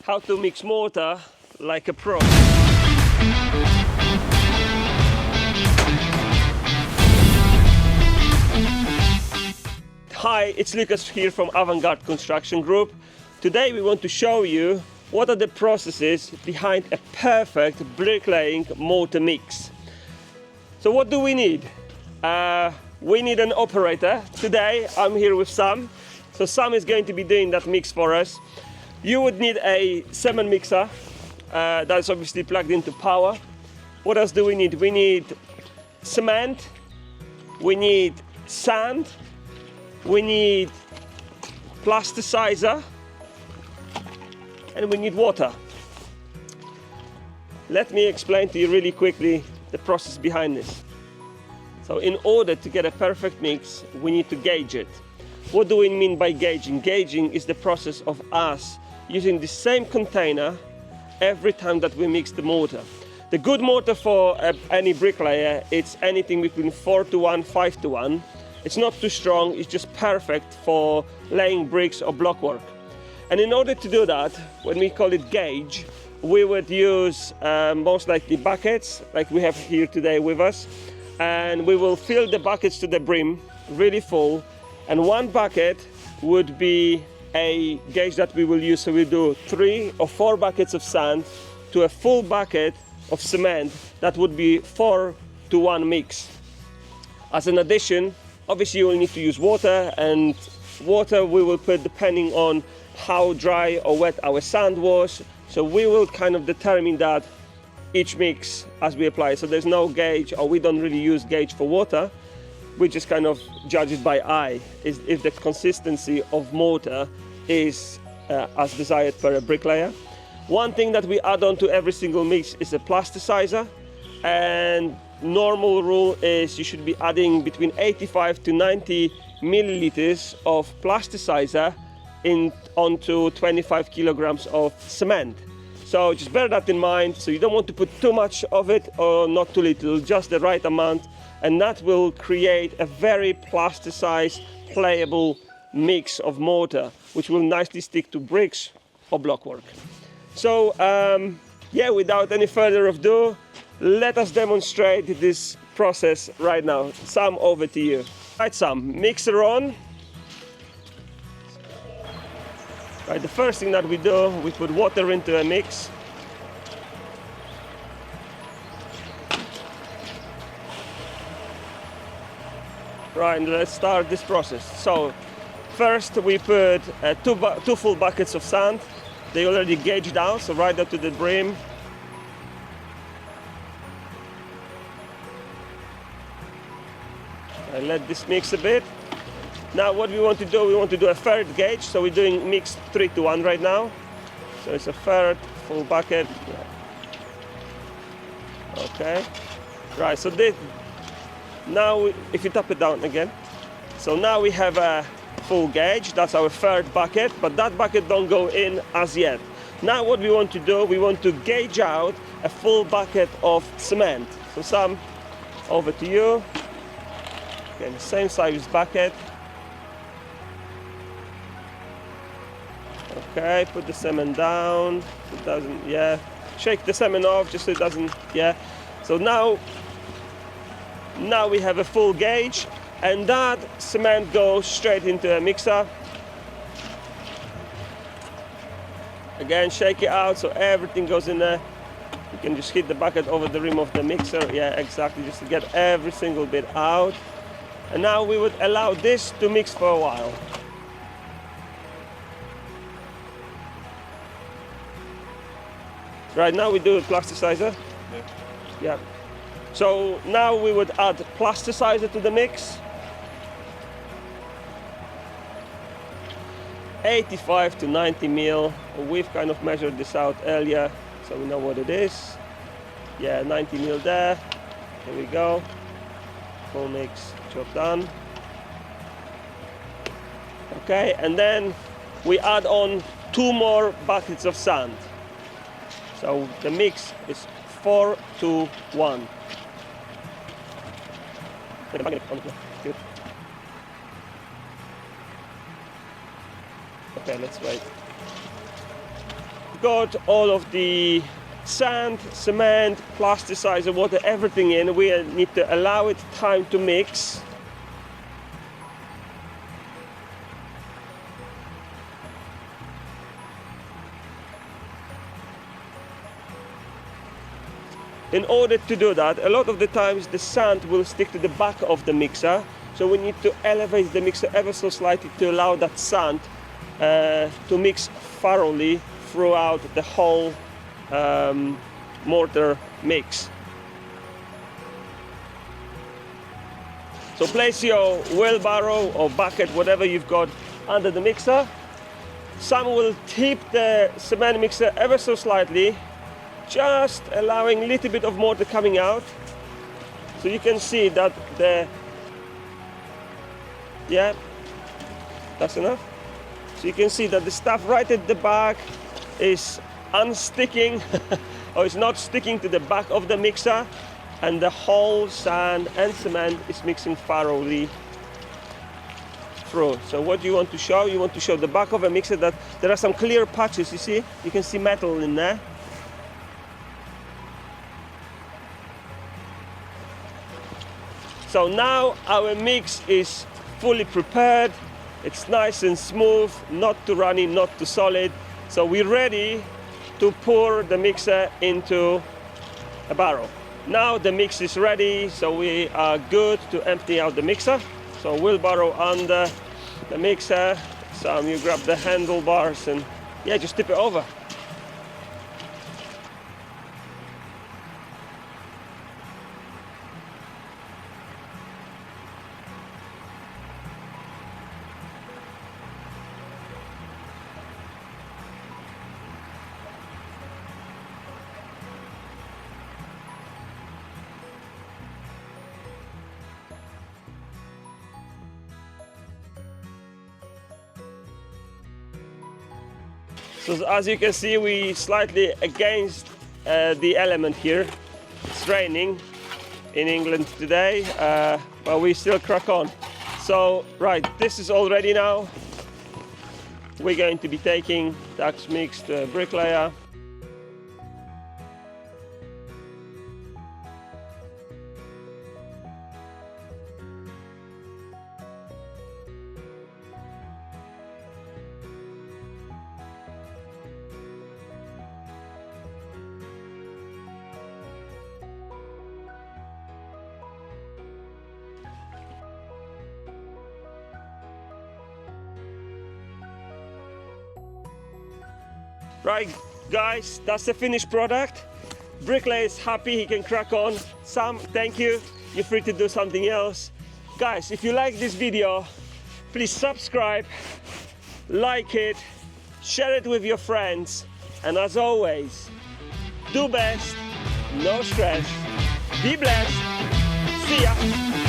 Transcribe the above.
how to mix mortar like a pro. Hi, it's Lucas here from Avant-Garde Construction Group. Today we want to show you what are the processes behind a perfect bricklaying mortar mix. So what do we need? We need an operator. Today I'm here with Sam. So Sam is going to be doing that mix for us. You would need a cement mixer that's obviously plugged into power. What else do we need? We need cement, we need sand, we need plasticizer, and we need water. Let me explain to you really quickly the process behind this. So in order to get a perfect mix, we need to gauge it. What do we mean by gauging? Gauging is the process of us using the same container every time that we mix the mortar. The good mortar for any bricklayer, it's anything between 4:1, 5:1. It's not too strong, it's just perfect for laying bricks or blockwork. And in order to do that, when we call it gauge, we would use most likely buckets, like we have here today with us. And we will fill the buckets to the brim, really full. And one bucket would be a gauge that we will use. So we do 3 or 4 buckets of sand to a full bucket of cement. That would be 4:1 mix. As an addition, obviously you will need to use water, and water we will put depending on how dry or wet our sand was. So we will kind of determine that each mix as we apply. So there's no gauge, or we don't really use gauge for water. We just kind of judge it by eye, if the consistency of mortar is as desired per a bricklayer. One thing that we add on to every single mix is a plasticizer, and normal rule is you should be adding between 85 to 90 milliliters of plasticizer onto 25 kilograms of cement. So just bear that in mind. So you don't want to put too much of it or not too little, just the right amount, and that will create a very plasticized, playable mix of mortar, which will nicely stick to bricks or blockwork. So yeah, without any further ado, let us demonstrate this process right now. Sam, over to you. Right, Sam, mixer on. Right, the first thing that we do, we put water into a mix. Right, and let's start this process. So first we put 2 full buckets of sand. They already gauged out, so right up to the brim. I let this mix a bit. Now what we want to do, we want to do a third gauge. So we're doing mix 3:1 right now. So it's a third full bucket. Okay. Right, so this, now if you tap it down again. So now we have a full gauge, that's our third bucket, but that bucket don't go in as yet. Now what we want to do, we want to gauge out a full bucket of cement. So Sam, over to you. Again, same size bucket. Okay, put the cement down. It doesn't, yeah. Shake the cement off just so it doesn't, yeah. So now we have a full gauge, and that cement goes straight into a mixer. Again, shake it out so everything goes in there. You can just hit the bucket over the rim of the mixer. Yeah, exactly, just to get every single bit out. And now we would allow this to mix for a while. Right, now we do a plasticizer. Yeah. So now we would add plasticizer to the mix. 85 to 90 mil. We've kind of measured this out earlier, so we know what it is. Yeah, 90 mil there. Here we go. Full mix, job done. Okay, and then we add on 2 more buckets of sand. So the mix is 4:1. Good. Okay, let's wait. got all of the sand, cement, plasticizer, water, everything in. We need to allow it time to mix. In order to do that, a lot of the times the sand will stick to the back of the mixer, so we need to elevate the mixer ever so slightly to allow that sand to mix thoroughly throughout the whole mortar mix. So place your wheelbarrow or bucket, whatever you've got, under the mixer. Some will tip the cement mixer ever so slightly, just allowing a little bit of mortar coming out, so you can see that that's enough. So you can see that the stuff right at the back is unsticking or is not sticking to the back of the mixer, and the whole sand and cement is mixing thoroughly through. So what do you want to show? You want to show the back of a mixer that there are some clear patches. You see, you can see metal in there. So now our mix is fully prepared. It's nice and smooth, not too runny, not too solid. So we're ready to pour the mixer into a barrel. Now the mix is ready, so we are good to empty out the mixer. So wheelbarrow under the mixer. So you grab the handlebars and just tip it over. So as you can see, we slightly against the element here. It's raining in England today, but we still crack on. So right, this is all ready now. We're going to be taking that mix to a bricklayer. Right guys, that's the finished product. Bricklayer is happy, he can crack on. Sam, thank you. You're free to do something else. Guys, if you like this video, please subscribe, like it, share it with your friends, and as always, do best, no stress, be blessed, see ya.